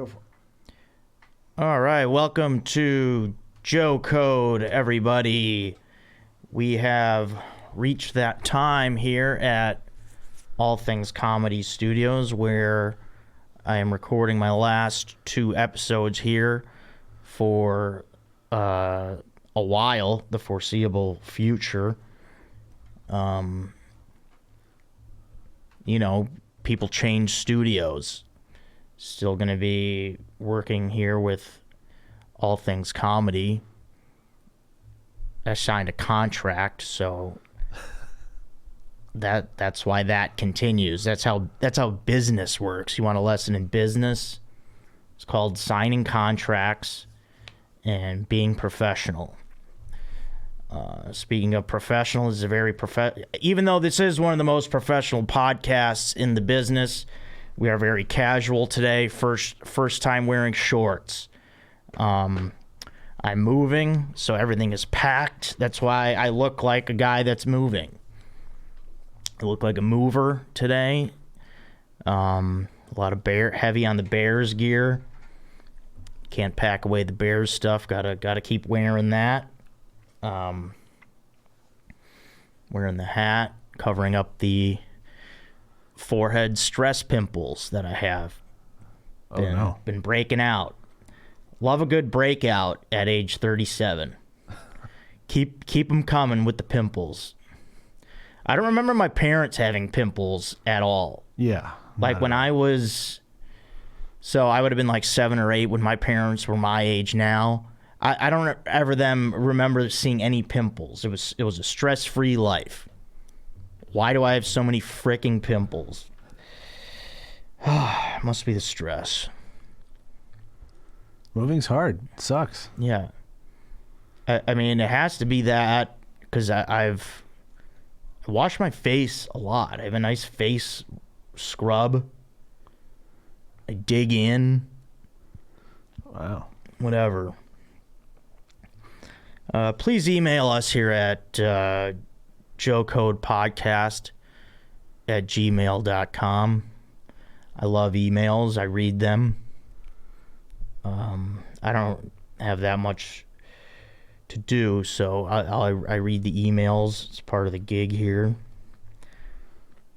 Go for it. All right, welcome to Joe Code, everybody. We have reached that time here at All Things Comedy Studios where I am recording my last 2 episodes here for a while, the foreseeable future. People change studios. Still going to be working here with All Things Comedy. I signed a contract, so that's why that continues. That's how business works. You want a lesson in business? It's called signing contracts and being professional. Speaking of professional, this is a very even though this is one of the most professional podcasts in the business, we are very casual today. First time wearing shorts. I'm moving, so everything is packed. That's why I look like a guy that's moving. I look like a mover today. A lot of heavy on the Bears gear. Can't pack away the Bears stuff. Gotta keep wearing that. Wearing the hat, covering up the forehead stress pimples that I have. Been breaking out. Love a good breakout at age 37. Keep them coming with the pimples. I don't remember my parents having pimples at all. Yeah. Like when I was... So I would have been like 7 or 8 when my parents were my age now. I don't ever remember seeing any pimples. It was a stress-free life. Why do I have so many freaking pimples? Must be the stress. Moving's hard. It sucks. Yeah. I mean, it has to be that because I wash my face a lot. I have a nice face scrub. I dig in. Wow. Whatever. Please email us here at joecodepodcast@gmail.com. I love emails. I read them. I don't have that much to do, so I read the emails. It's part of the gig here.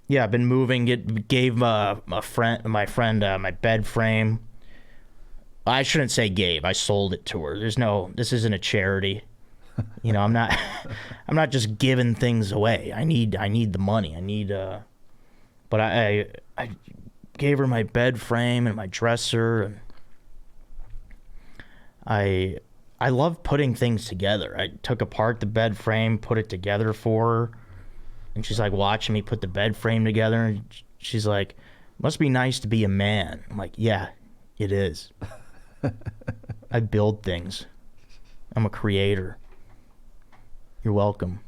Yeah, I've been moving. Gave my friend my bed frame. I shouldn't say gave. I sold it to her. This isn't a charity. I'm not just giving things away. I need the money. But I gave her my bed frame and my dresser, and I love putting things together. I took apart the bed frame, put it together for her, and she's like watching me put the bed frame together, and she's like, "Must be nice to be a man." I'm like, "Yeah, it is." I build things. I'm a creator. You're welcome.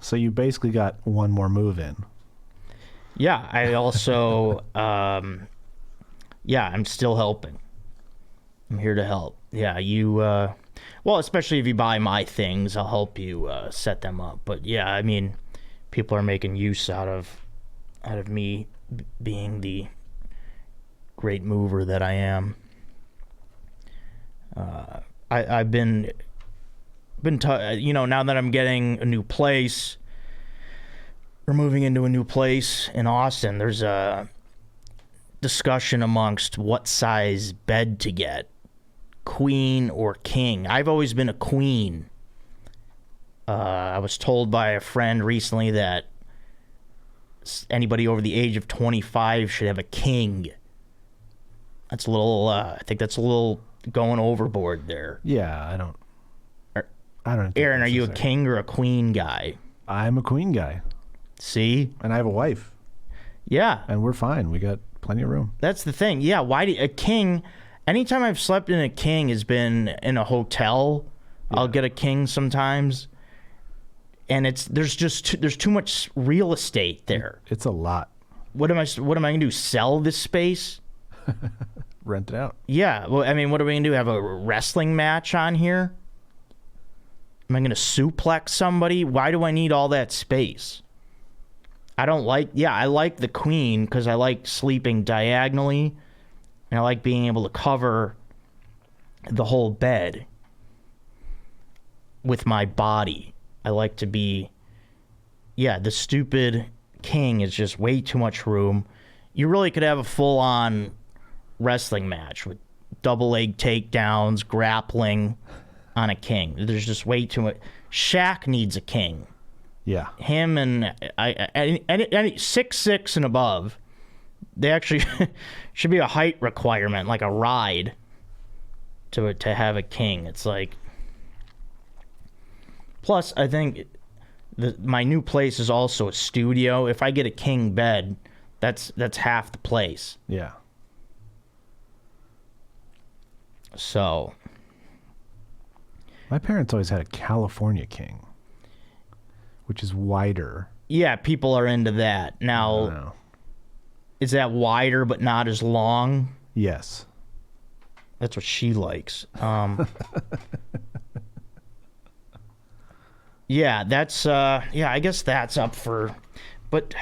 So you basically got one more move in. Yeah, I also, I'm still helping. I'm here to help. Yeah, especially if you buy my things, I'll help you set them up. But yeah, I mean, people are making use out of me being the great mover that I am. I've been now that I'm getting a new place, we're moving into a new place in Austin. There's a discussion amongst what size bed to get, queen or king. I've always been a queen. I was told by a friend recently that anybody over the age of 25 should have a king. That's a little, I think that's a little going overboard there. Yeah, I don't. Aaron, are you a king or a queen guy? I'm a queen guy. See? And I have a wife. Yeah. And we're fine. We got plenty of room. That's the thing. Yeah, a king, anytime I've slept in a king has been in a hotel. Yeah. I'll get a king sometimes. And there's too much real estate there. It's a lot. What am I going to do? Sell this space? Rent it out. Yeah. Well, I mean, what are we going to do? Have a wrestling match on here? Am I going to suplex somebody? Why do I need all that space? I like the queen because I like sleeping diagonally And I like being able to cover the whole bed with my body. I like to be, the stupid king is just way too much room. You really could have a full-on wrestling match with double leg takedowns, grappling on a king. There's just way too much. Shaq needs a king. Yeah. Him and any 6'6" and above, they actually should be a height requirement, like a ride to have a king. It's like, plus I think my new place is also a studio. If I get a king bed, that's half the place. Yeah. So My parents always had a California king, which is wider. yeah, people are into that. I Now, don't know. is that wider but not as long? Yes. That's what she likes. Yeah, that's I guess that's up for, but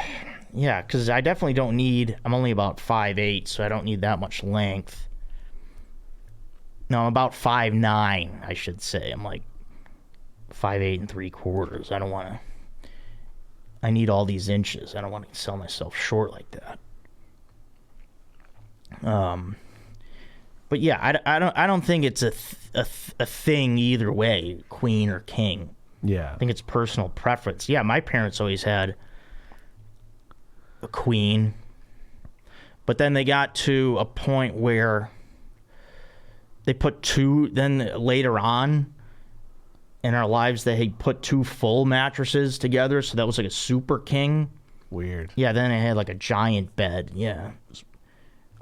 yeah, because I definitely don't need. I'm only about 5'8", so I don't need that much length. No, I'm about 5'9", I should say. I'm like 5'8 3/4. I don't want to. I need all these inches. I don't want to sell myself short like that. But yeah, I don't think it's a thing either way, queen or king. Yeah. I think it's personal preference. Yeah, my parents always had a queen, but then they got to a point where they put two. Then later on in our lives, they had put two full mattresses together, so that was like a super king. Weird. Yeah, then they had like a giant bed. Yeah,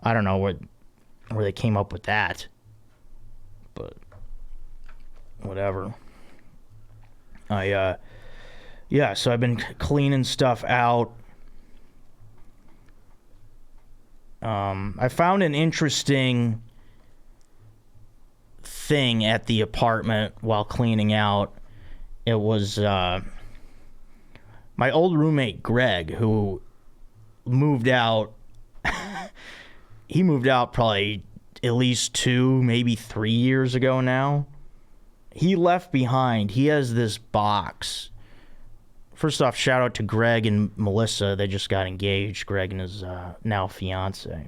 I don't know where they came up with that, but whatever. So I've been cleaning stuff out. I found an interesting thing at the apartment while cleaning out. It was my old roommate Greg, who moved out. He moved out probably at least 2, maybe 3 years ago now. He left behind. He has this box. First off, shout out to Greg and Melissa. They just got engaged. Greg and his now fiance.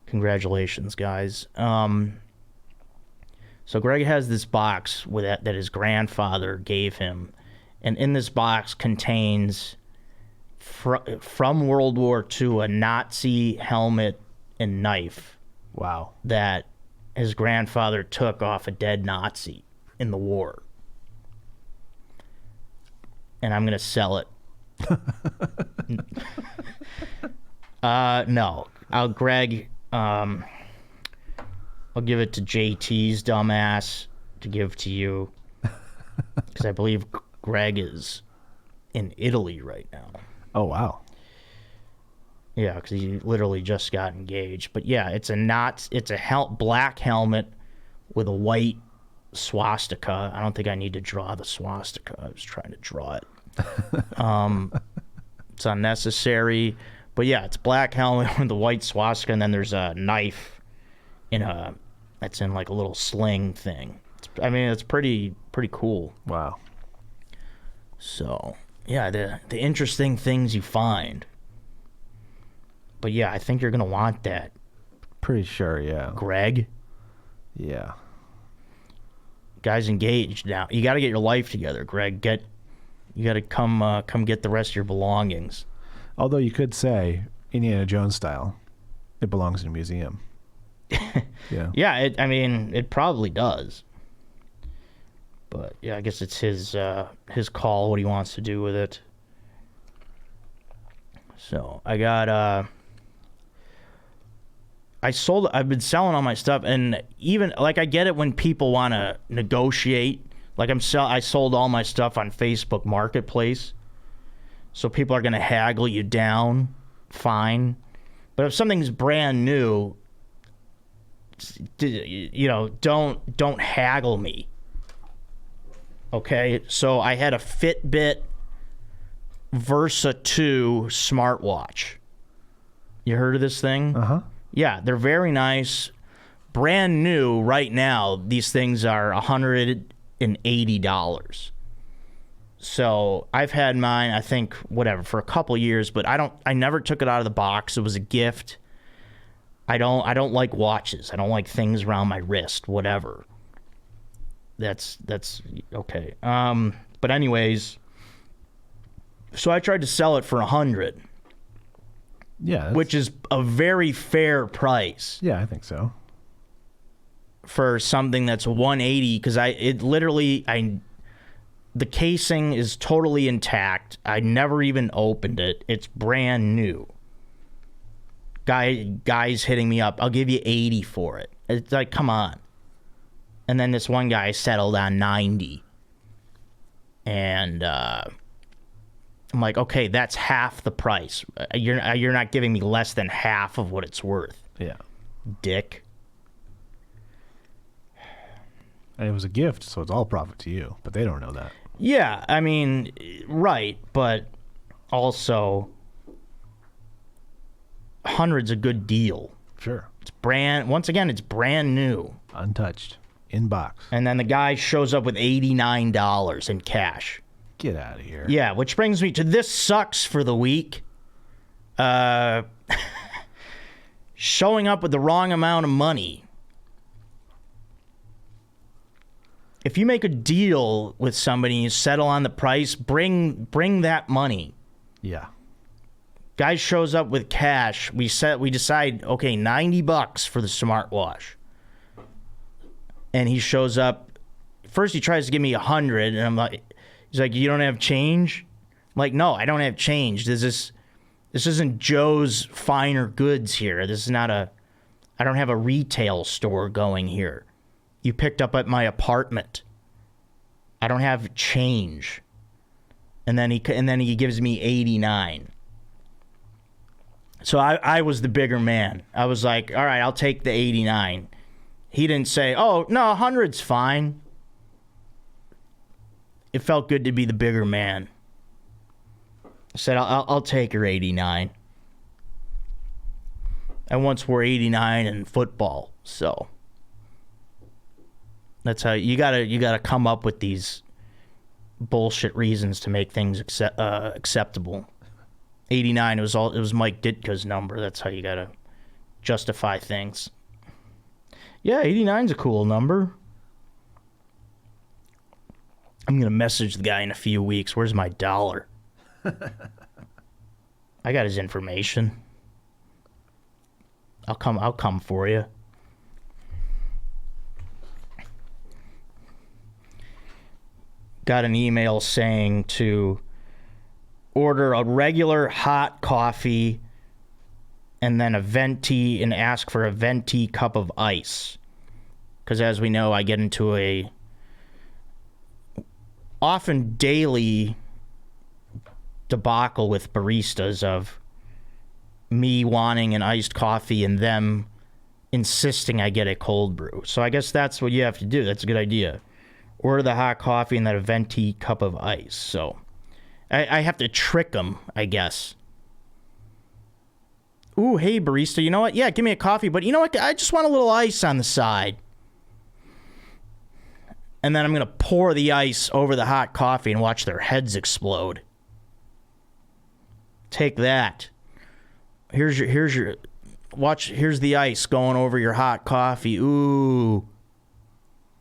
Congratulations, guys. So Greg has this box with that his grandfather gave him, and in this box contains from World War II a Nazi helmet and knife. Wow. That his grandfather took off a dead Nazi in the war. And I'm going to sell it. No. Greg, I'll give it to JT's dumbass to give to you. Because I believe Greg is in Italy right now. Oh, wow. Yeah, because he literally just got engaged. But yeah, it's a black helmet with a white swastika. I don't think I need to draw the swastika. I was trying to draw it. It's unnecessary. But yeah, it's black helmet with the white swastika, and then there's a knife that's in like a little sling thing. It's pretty cool. Wow. So yeah, the interesting things you find. But yeah, I think you're gonna want that. Pretty sure, yeah. Greg. Yeah. Guy's engaged now. You got to get your life together, Greg. You got to come get the rest of your belongings. Although you could say, Indiana Jones style, it belongs in a museum. Yeah. Yeah, it probably does. But yeah, I guess it's his call what he wants to do with it. So I got I've been selling all my stuff, and even like I get it when people want to negotiate. Like I sold all my stuff on Facebook Marketplace, so people are gonna haggle you down, fine. But if something's brand new, don't haggle me. Okay, so I had a Fitbit Versa 2 smartwatch. You heard of this thing? Uh-huh. Yeah, they're very nice. Brand new right now, these things are $180. So I've had mine, I think, whatever, for a couple years, but I never took it out of the box. It was a gift. I don't like watches. I don't like things around my wrist, whatever. That's okay. But anyways, so I tried to sell it for $100. Yeah. Which is a very fair price. Yeah, I think so. For something that's $180, because the casing is totally intact. I never even opened it. It's brand new. Guys hitting me up. I'll give you $80 for it. It's like, come on. And then this one guy settled on $90. And I'm like, okay, that's half the price. You're not giving me less than half of what it's worth. Yeah. Dick. And it was a gift, so it's all profit to you. But they don't know that. Yeah, I mean, right, but also, $100's a good deal. Sure. It's brand new. Untouched. In box. And then the guy shows up with $89 in cash. Get out of here. Yeah, which brings me to this sucks for the week. Showing up with the wrong amount of money. If you make a deal with somebody and you settle on the price, bring that money. Yeah. Guy shows up with cash. We decide, okay, $90 for the smartwatch. And he shows up. First, he tries to give me $100, and I'm like, he's like, you don't have change? I'm like, no, I don't have change. This isn't Joe's Finer Goods here. This is not I don't have a retail store going here. You picked up at my apartment. I don't have change. And then he gives me $89. So I was the bigger man. I was like, all right, I'll take the $89. He didn't say, oh, no, $100's fine. It felt good to be the bigger man. I said, I'll take her $89. I once wore $89 in football, so that's how you gotta come up with these bullshit reasons to make things acceptable. 89 it was Mike Ditka's number. That's how you gotta justify things. Yeah, 89's a cool number. I'm gonna message the guy in a few weeks. Where's my dollar? I got his information. I'll come for you. Got an email saying to order a regular hot coffee and then a venti and ask for a venti cup of ice. Because as we know, I get into a often daily debacle with baristas of me wanting an iced coffee and them insisting I get a cold brew. So I guess that's what you have to do. That's a good idea. Order the hot coffee and then a venti cup of ice. So I have to trick them, I guess. Ooh, hey, barista, you know what? Yeah, give me a coffee, but you know what? I just want a little ice on the side. And then I'm going to pour the ice over the hot coffee and watch their heads explode. Take that. Here's the ice going over your hot coffee. Ooh.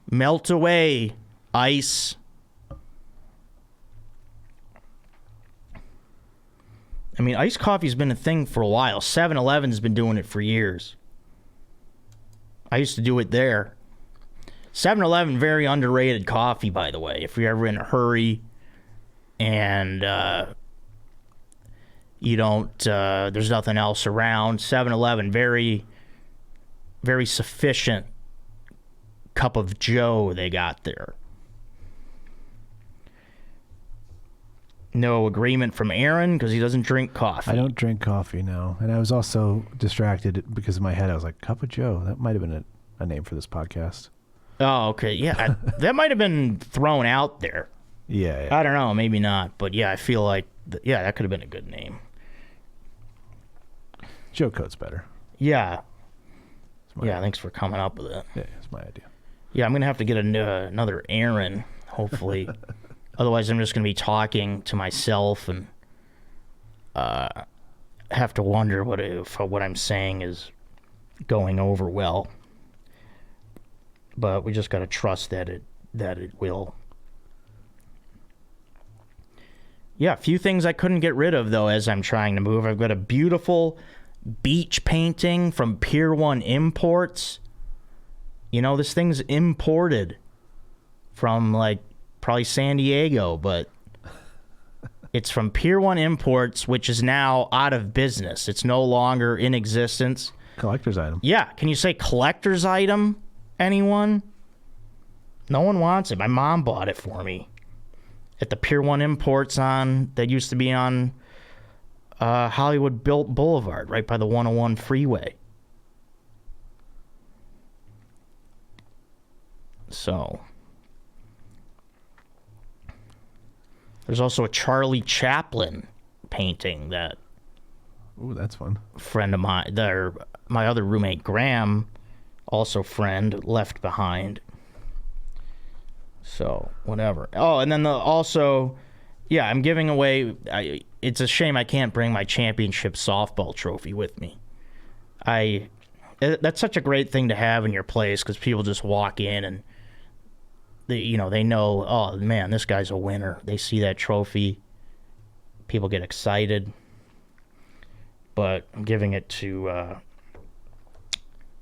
Melt away, ice. I mean, iced coffee's been a thing for a while. 7-Eleven's been doing it for years. I used to do it there. 7-Eleven, very underrated coffee, by the way. If you're ever in a hurry and you don't, there's nothing else around. 7-Eleven, very, very sufficient cup of Joe they got there. No agreement from Aaron because he doesn't drink coffee. I don't drink coffee, no. And I was also distracted because in my head I was like, Cup of Joe. That might have been a name for this podcast. Oh, okay. Yeah, that might have been thrown out there. Yeah. I don't know. Maybe not. But yeah, I feel like, that could have been a good name. Joe Coat's better. Yeah. Yeah, thanks for coming up with it. Yeah, it's my idea. Yeah, I'm going to have to get another Aaron, hopefully. Otherwise, I'm just going to be talking to myself and have to wonder if what I'm saying is going over well. But we just got to trust that it will. Yeah, a few things I couldn't get rid of, though, as I'm trying to move. I've got a beautiful beach painting from Pier 1 Imports. You know, this thing's imported from, like, probably San Diego, but it's from Pier 1 Imports, which is now out of business. It's no longer in existence. Collector's item. Yeah, can you say collector's item, anyone? No one wants it. My mom bought it for me at the Pier 1 Imports that used to be on Hollywood Boulevard, right by the 101 freeway. So, there's also a Charlie Chaplin painting that Ooh, that's fun. friend of mine, my other roommate Graham, also friend, left behind. So, whatever. Oh, and then I'm giving away, it's a shame I can't bring my championship softball trophy with me. That's such a great thing to have in your place because people just walk in and they know, oh man, this guy's a winner. They see that trophy. People get excited. But I'm giving it to my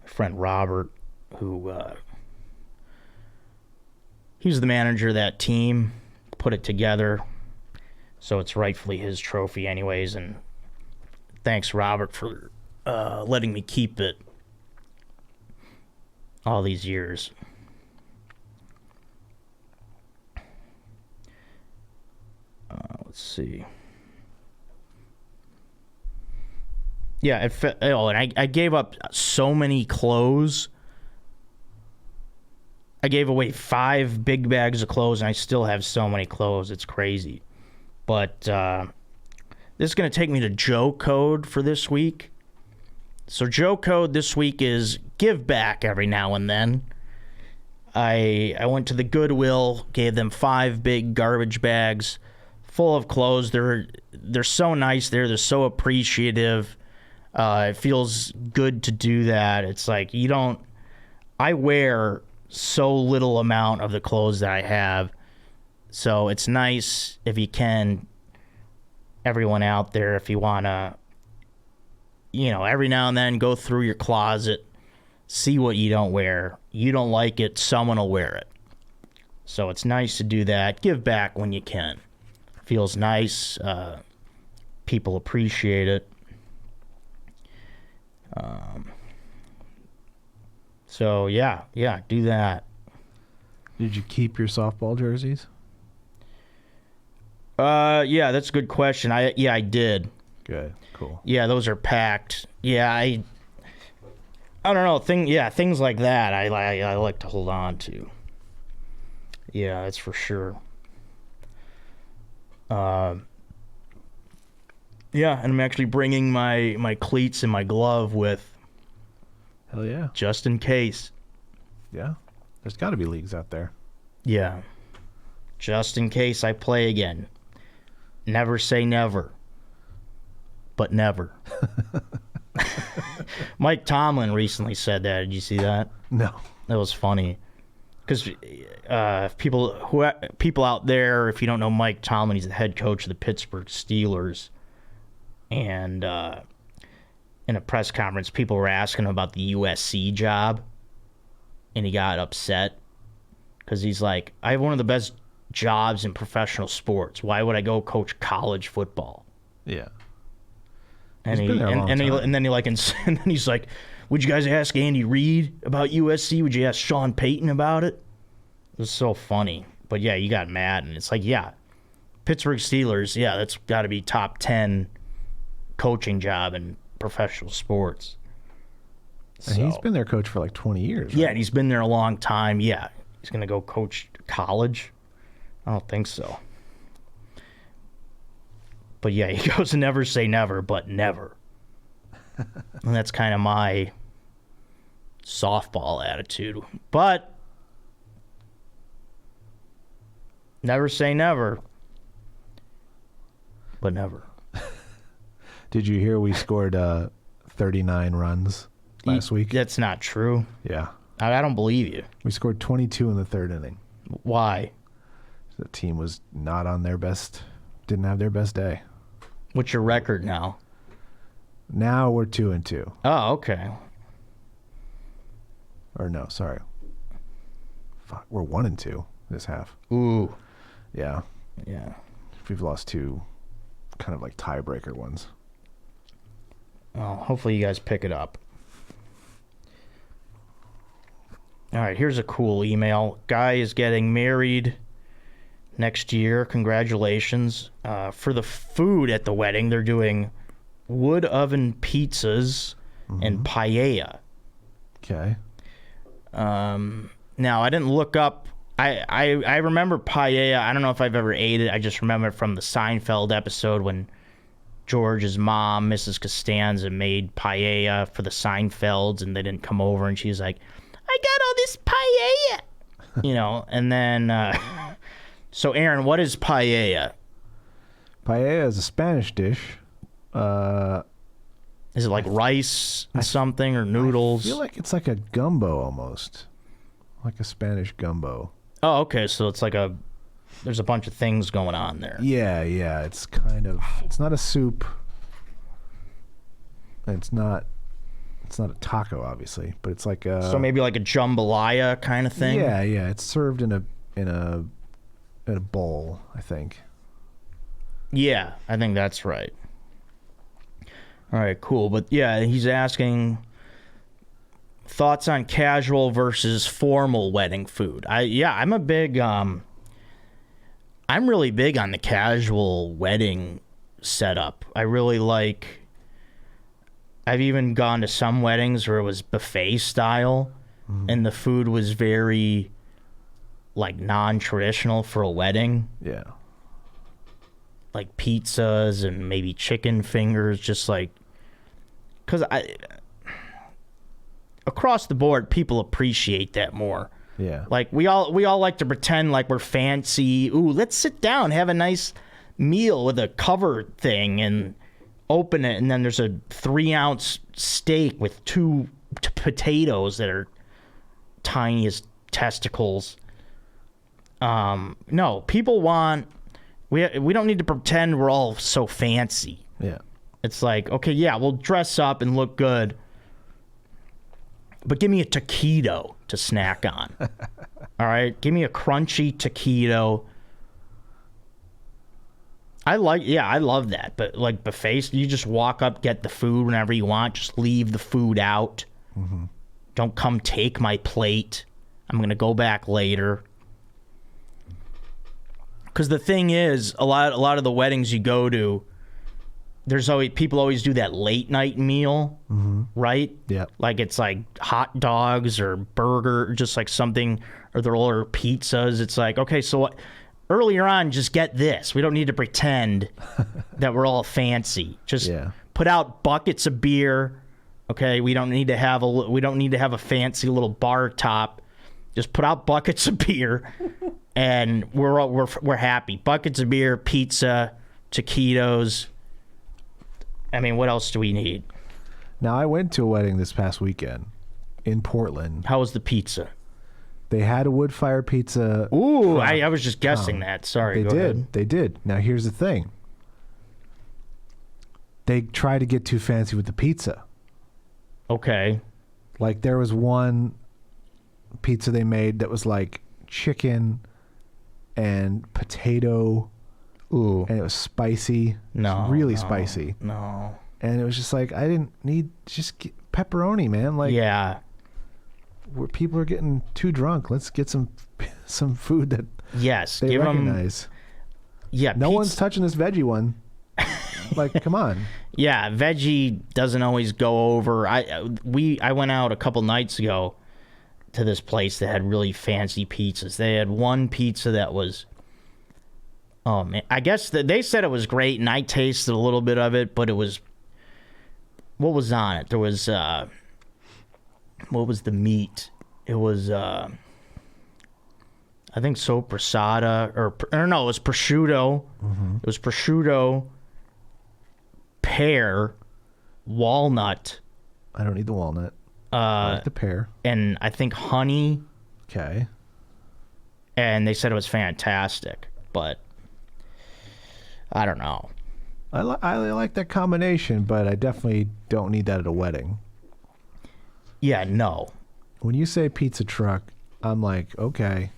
friend Robert, who he was the manager of that team, put it together, so it's rightfully his trophy anyways, and thanks, Robert, for letting me keep it all these years. Let's see. Yeah, and I gave up so many clothes. I gave away 5 big bags of clothes, and I still have so many clothes. It's crazy. But this is going to take me to Joe Code for this week. So Joe Code this week is give back every now and then. I went to the Goodwill, gave them 5 big garbage bags full of clothes. They're so nice there. They're so appreciative. It feels good to do that. It's like I wear so little amount of the clothes that I have. So it's nice if you can, everyone out there, if you want to, every now and then go through your closet, see what you don't wear. You don't like it, someone will wear it. So it's nice to do that. Give back when you can. Feels nice. People appreciate it. So yeah, do that. Did you keep your softball jerseys? Yeah, that's a good question. I did. Good, cool. Yeah, those are packed. Yeah, I don't know. Things like that I like to hold on to. Yeah, that's for sure. Yeah, and I'm actually bringing my cleats and my glove with. Hell yeah. Just in case. Yeah. There's got to be leagues out there. Yeah. Just in case I play again. Never say never. But never. Mike Tomlin recently said that. Did you see that? No. That was funny. Because people out there, if you don't know Mike Tomlin, he's the head coach of the Pittsburgh Steelers. And in a press conference, people were asking him about the USC job. And he got upset. Because he's like, I have one of the best jobs in professional sports. Why would I go coach college football? Yeah. And then he's like, would you guys ask Andy Reid about USC? Would you ask Sean Payton about it? It was so funny. But yeah, you got mad, and it's like, yeah, Pittsburgh Steelers, yeah, that's got to be top 10 coaching job in professional sports. And he's been their coach for like 20 years, right? Yeah, and he's been there a long time. Yeah, he's going to go coach college? I don't think so. But yeah, he goes, never say never, but never. And that's kind of my softball attitude. But never say never. But never. Did you hear we scored 39 runs last week? That's not true. Yeah. I don't believe you. We scored 22 in the third inning. Why? The team was not on their best, didn't have their best day. What's your record now? Now we're 2-2. Oh, okay. Or no, sorry. Fuck, we're 1-2 this half. Ooh. Yeah. Yeah. We've lost 2 kind of like tiebreaker ones. Well, hopefully you guys pick it up. All right, here's a cool email. Guy is getting married next year. Congratulations. For the food at the wedding, they're doing wood oven pizzas and paella. Okay. Now, I didn't look up. I remember paella. I don't know if I've ever ate it. I just remember it from the Seinfeld episode when George's mom, Mrs. Costanza, made paella for the Seinfelds, and they didn't come over, and she's like, I got all this paella. You know, and then... So, Aaron, what is paella? Paella is a Spanish dish. Is it like rice and something or noodles? I feel like it's like a gumbo almost. Like a Spanish gumbo. Oh, okay. So it's like there's a bunch of things going on there. Yeah. It's kind of, it's not a soup. It's not a taco, obviously, but it's like a... So maybe like a jambalaya kind of thing? Yeah. It's served in a bowl, I think. Yeah, I think that's right. All right, cool. But yeah, he's asking thoughts on casual versus formal wedding food. I'm really big on the casual wedding setup. I really like... I've even gone to some weddings where it was buffet style, and the food was very, like, non-traditional for a wedding. Yeah. Like pizzas and maybe chicken fingers, just like... Because across the board, people appreciate that more. Yeah. Like, we all like to pretend like we're fancy. Ooh, let's sit down, have a nice meal with a cover thing, and... open it, and then there's a 3-ounce steak with 2 potatoes that are tiny as testicles. No, people want... We don't need to pretend we're all so fancy. Yeah. It's like, okay, yeah, we'll dress up and look good, but give me a taquito to snack on. All right? Give me a crunchy taquito. I love that. But like buffets, you just walk up, get the food whenever you want. Just leave the food out. Mm-hmm. Don't come take my plate. I'm going to go back later. Because the thing is, a lot of the weddings you go to, people always do that late night meal, right? Yeah. Like it's like hot dogs or burger, just like something, or they'll order pizzas. It's like, okay, so what? Earlier on, just get this. We don't need to pretend that we're all fancy. Just put out buckets of beer. Okay, we don't need to have a fancy little bar top. Just put out buckets of beer, and we're happy. Buckets of beer, pizza, taquitos. I mean, what else do we need? Now, I went to a wedding this past weekend in Portland. How was the pizza? They had a wood-fire pizza. Ooh, I was just guessing that. Sorry, They go did. ahead. They did. Now, here's the thing. They try to get too fancy with the pizza. Okay. Like, there was one pizza they made that was like chicken and potato. Ooh. And it was spicy. No. It was really spicy. No. And it was just like, I didn't need... Just pepperoni, man. Like, yeah. Where people are getting too drunk. Let's get some food that they recognize. Yeah, no one's touching this veggie one. Like, come on. Yeah, veggie doesn't always go over. I went out a couple nights ago to this place that had really fancy pizzas. They had one pizza that was, oh man, I guess they said it was great, and I tasted a little bit of it, but it was, what was on it? There was what was the meat? It was I think soppressata or no, it was prosciutto. Mm-hmm. It was prosciutto, pear, walnut, I don't need the walnut. I like the pear. and I think honey. Okay. And they said it was fantastic, but I don't know. I like that combination, but I definitely don't need that at a wedding. Yeah, no. When you say pizza truck, I'm like, okay.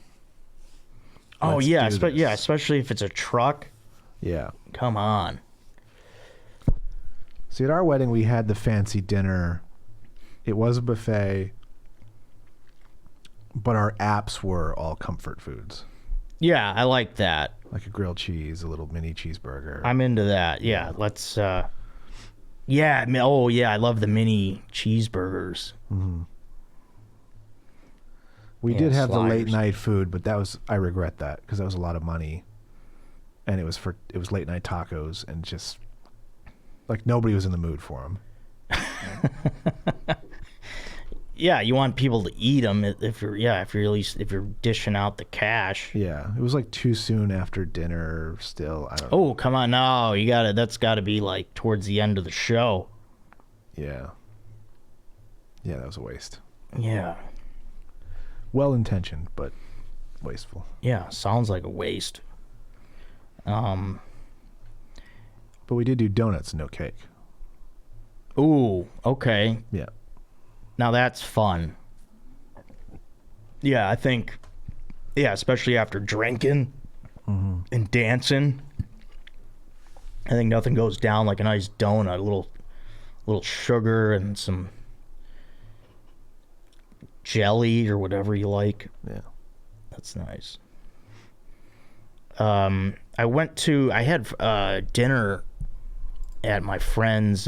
Oh let's yeah, do this. yeah, especially if it's a truck. Yeah. Come on. See, at our wedding, we had the fancy dinner. It was a buffet, but our apps were all comfort foods, Yeah, I like that. like a grilled cheese, a little mini cheeseburger. I'm into that. Yeah, let's. Yeah, oh yeah, I love the mini cheeseburgers. Mm-hmm. We Yeah, did have the late sliders. night food, but I regret that because that was a lot of money, and it was late night tacos, and just like nobody was in the mood for them. Yeah, you want people to eat them if you're if you're dishing out the cash. Yeah, it was like too soon after dinner. Still, I don't know. Oh come on, no, you got to. That's got to be like towards the end of the show. Yeah. Yeah, that was a waste. Yeah, Well intentioned, but wasteful. yeah, sounds like a waste. But we did do donuts, no cake. Ooh, okay. Yeah. Now that's fun. Yeah, I think. Yeah, especially after drinking and dancing. I think nothing goes down like a nice donut, a little sugar and some jelly or whatever you like. Yeah. That's nice. I had dinner at my friend's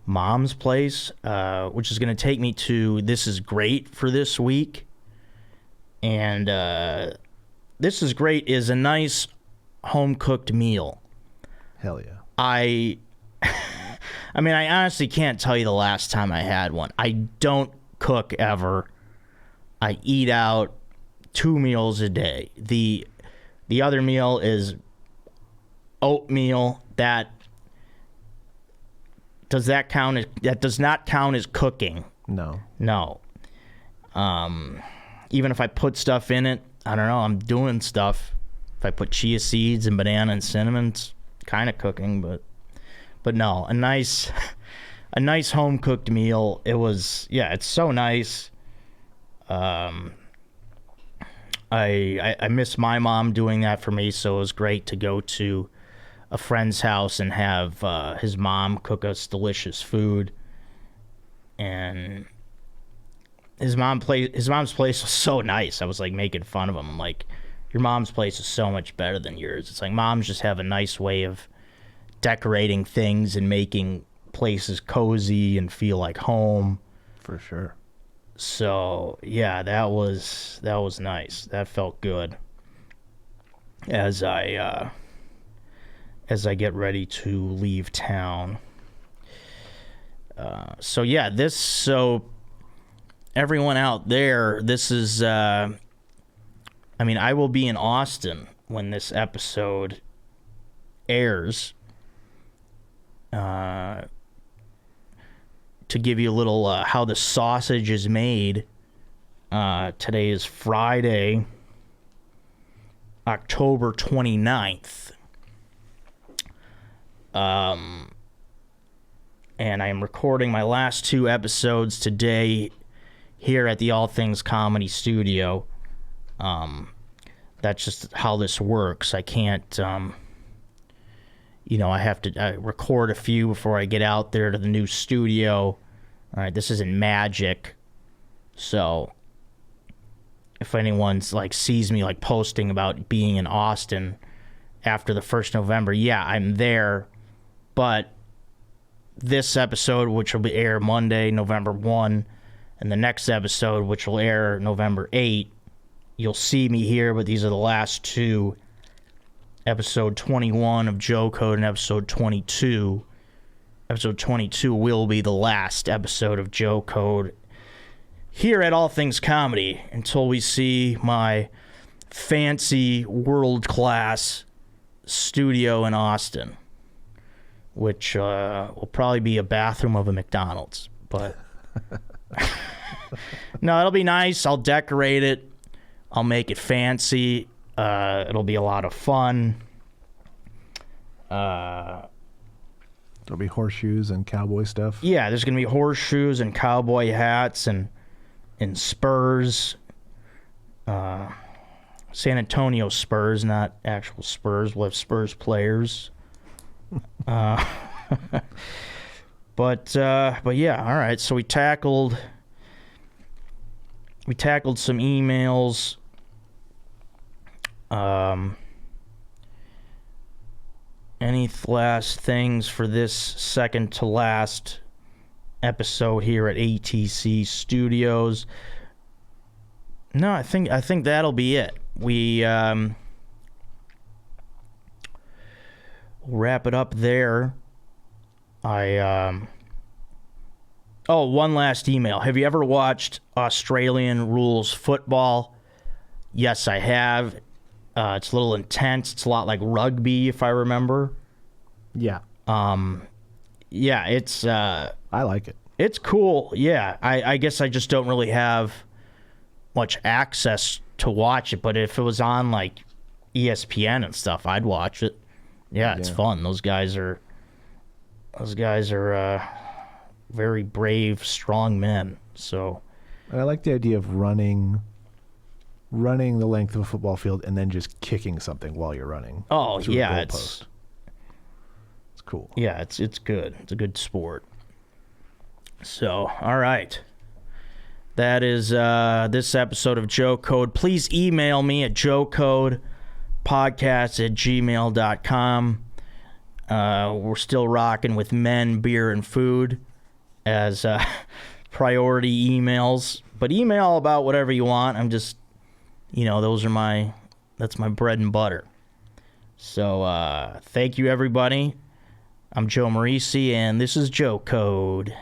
mom's place, which is going to take me to This Is Great for this week. And This Is Great is a nice home-cooked meal. Hell yeah. I mean, I honestly can't tell you the last time I had one. I don't cook ever. I eat out 2 meals a day. The other meal is oatmeal. That does not count as cooking. No. No. Even if I put stuff in it, I don't know, I'm doing stuff. If I put chia seeds and banana and cinnamon, it's kind of cooking, but no, a nice home cooked meal. It was, yeah, it's so nice. I miss my mom doing that for me, so it was great to go to a friend's house and have his mom cook us delicious food. And his mom's place was so nice. I was like making fun of him. I'm like, your mom's place is so much better than yours. It's like moms just have a nice way of decorating things and making places cozy and feel like home. For sure. So yeah, that was nice. That felt good. As I get ready to leave town. So everyone out there, this is. I mean, I will be in Austin when this episode airs. To give you a little how the sausage is made, today is Friday, October 29th. And I am recording my last 2 episodes today here at the All Things Comedy Studio. That's just how this works. I can't, I have to record a few before I get out there to the new studio. All right, this isn't magic. So if anyone's like sees me like posting about being in Austin after the 1st November, yeah, I'm there. But this episode, which will be air Monday, November 1, and the next episode, which will air November 8, you'll see me here, but these are the last 2. Episode 21 of Joe Code and episode 22 episode 22 will be the last episode of Joe Code here at All Things Comedy until we see my fancy world-class studio in Austin, which will probably be a bathroom of a McDonald's. But no, it'll be nice. I'll decorate it. I'll make it fancy. It'll be a lot of fun. There'll be horseshoes and cowboy stuff. Yeah, there's going to be horseshoes and cowboy hats and Spurs. San Antonio Spurs, not actual Spurs. We'll have Spurs players. But yeah, all right. So we tackled some emails. Any last things for this second to last episode here at ATC Studios? No, I think that'll be it. We'll wrap it up there. One last email. Have you ever watched Australian rules football? Yes, I have. It's a little intense. It's a lot like rugby, if I remember. Yeah. Yeah, it's... I like it. It's cool, yeah. I guess I just don't really have much access to watch it, but if it was on, like, ESPN and stuff, I'd watch it. Yeah, it's fun. Those guys are very brave, strong men, so... I like the idea of running the length of a football field and then just kicking something while you're running. Oh, yeah, it's cool. Yeah, it's good. It's a good sport. So, all right. That is this episode of Joe Code. Please email me at joecodepodcast@gmail.com. We're still rocking with men, beer, and food as priority emails. But email about whatever you want. I'm just, that's my bread and butter. So, thank you, everybody. I'm Joe Marrese, and this is Joe Code.